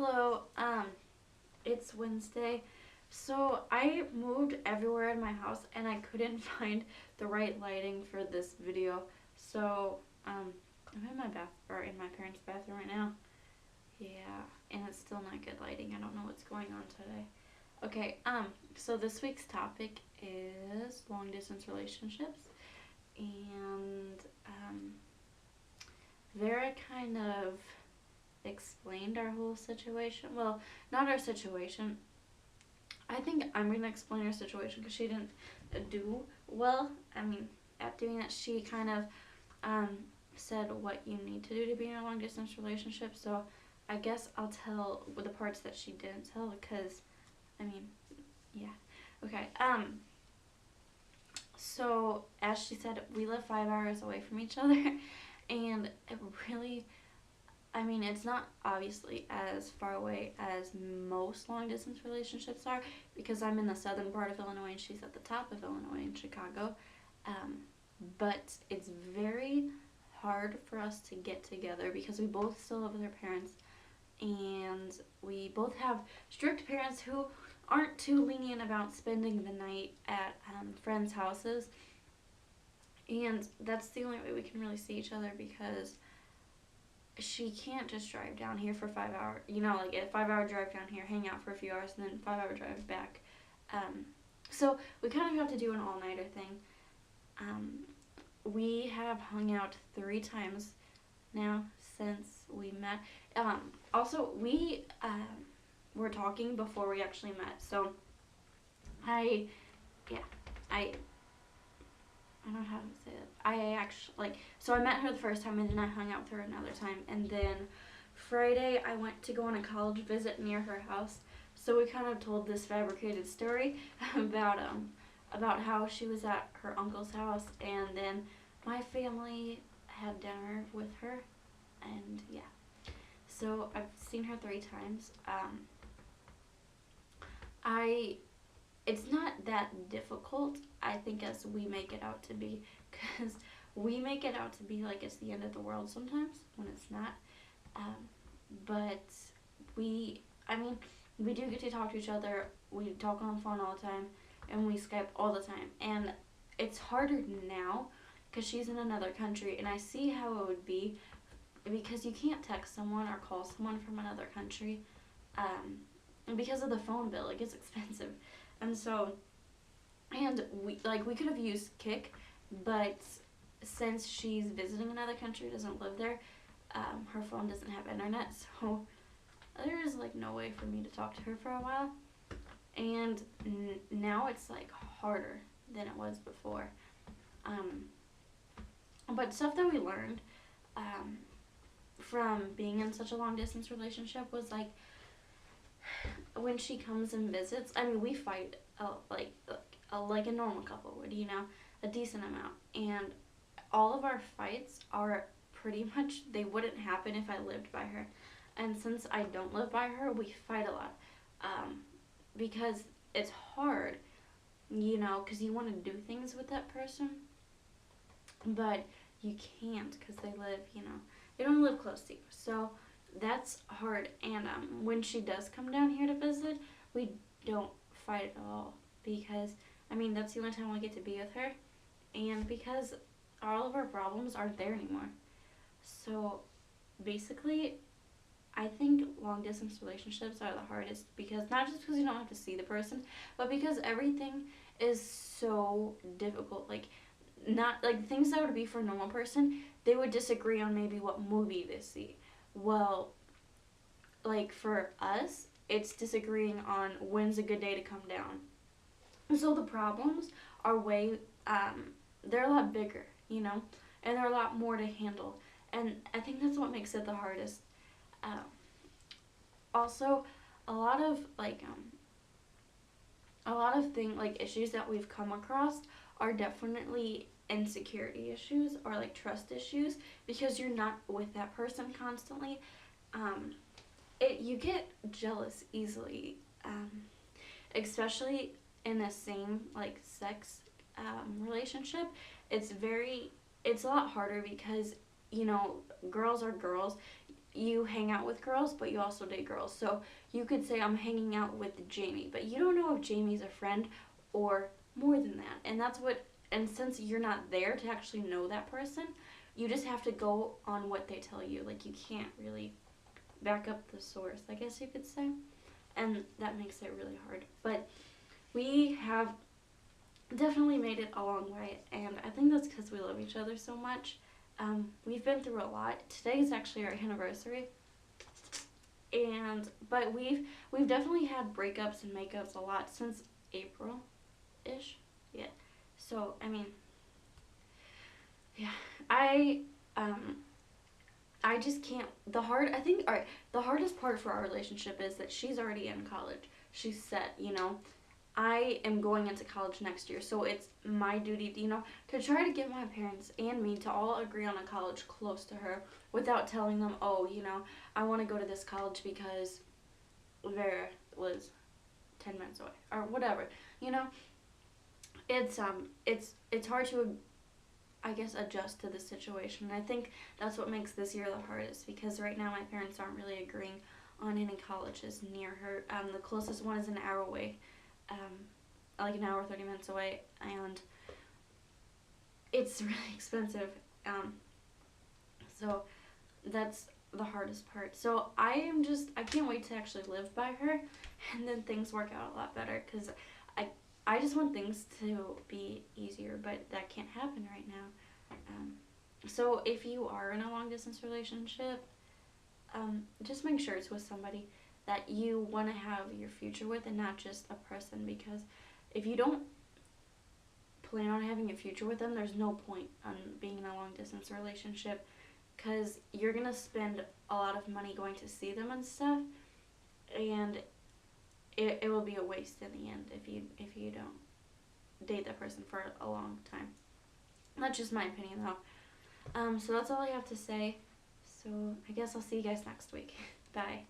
Hello, it's Wednesday. So I moved everywhere in my house and I couldn't find the right lighting for this video. So, I'm in my parents' bathroom right now. Yeah, and it's still not good lighting. I don't know what's going on today. Okay, so this week's topic is long distance relationships, and Vera kind of explained our whole situation. Well, not our situation. I think I'm going to explain her situation because she didn't do well. At doing that, she kind of said what you need to do to be in a long distance relationship. So I guess I'll tell the parts that she didn't tell because, I mean, yeah. Okay. So as she said, we live 5 hours away from each other, and it really, it's not obviously as far away as most long distance relationships are because I'm in the southern part of Illinois and she's at the top of Illinois in Chicago. But it's very hard for us to get together because we both still live with our parents and we both have strict parents who aren't too lenient about spending the night at friends' houses. And that's the only way we can really see each other because she can't just drive down here for 5 hours, like a 5 hour drive down here, hang out for a few hours, and then 5 hour drive back. So we kind of have to do an all-nighter thing. We have hung out 3 times now since we met. Also, we were talking before we actually met. So I don't know how to say it. So I met her the first time and then I hung out with her another time. And then Friday I went to go on a college visit near her house. So we kind of told this fabricated story about how she was at her uncle's house and then my family had dinner with her. And yeah. So I've seen her 3 times. It's not that difficult, I think, as we make it out to be, because we make it out to be like it's the end of the world sometimes when it's not. But we do get to talk to each other. We talk on the phone all the time, and we Skype all the time. And it's harder now because she's in another country, and I see how it would be because you can't text someone or call someone from another country. And because of the phone bill, it gets expensive. And so, we could have used Kik, but since she's visiting another country, doesn't live there, her phone doesn't have internet, so there is no way for me to talk to her for a while. And now it's harder than it was before. But stuff that we learned from being in such a long distance relationship was when she comes and visits, we fight like a normal couple would, a decent amount. And all of our fights are pretty much, they wouldn't happen if I lived by her. And since I don't live by her, we fight a lot. Because it's hard, because you want to do things with that person. But you can't because they live, they don't live close to you. So that's hard. And when she does come down here to visit, we don't fight at all because that's the only time I get to be with her, and because all of our problems aren't there anymore. So basically, I think long distance relationships are the hardest because not just because you don't have to see the person, but because everything is so difficult. Not things that would be for a normal person, they would disagree on maybe what movie they see. Well, for us, it's disagreeing on when's a good day to come down. So the problems are they're a lot bigger, and they're a lot more to handle. And I think that's what makes it the hardest. Also, a lot of issues that we've come across are definitely insecurity issues or trust issues because you're not with that person constantly. You get jealous easily, especially in the same sex relationship. It's a lot harder because girls are girls. you hang out with girls, but you also date girls. So you could say I'm hanging out with Jamie, but you don't know if Jamie's a friend or more than that. And that's what, and since you're not there to actually know that person, you just have to go on what they tell you. Like, you can't really back up the source, I guess you could say. And that makes it really hard. But we have definitely made it a long way, and I think that's because we love each other so much. We've been through a lot. Today is actually our anniversary, and but we've definitely had breakups and makeups a lot since April, ish. Yeah. So I mean, yeah, I um I just can't. I think, all right. The hardest part for our relationship is that she's already in college. She's set. I am going into college next year, so it's my duty, to try to get my parents and me to all agree on a college close to her without telling them, oh, I want to go to this college because Vera was 10 minutes away or whatever. You know, it's hard to, I guess, adjust to the situation. And I think that's what makes this year the hardest, because right now my parents aren't really agreeing on any colleges near her. The closest one is an hour away, like an hour 30 minutes away, and it's really expensive. So that's the hardest part. So I can't wait to actually live by her, and then things work out a lot better, because I just want things to be easier, but that can't happen right now. So if you are in a long distance relationship, just make sure it's with somebody that you want to have your future with, and not just a person, because if you don't plan on having a future with them, there's no point on being in a long distance relationship, because you're going to spend a lot of money going to see them and stuff, and it will be a waste in the end if you don't date that person for a long time. That's just my opinion, though. So that's all I have to say. So I guess I'll see you guys next week. Bye.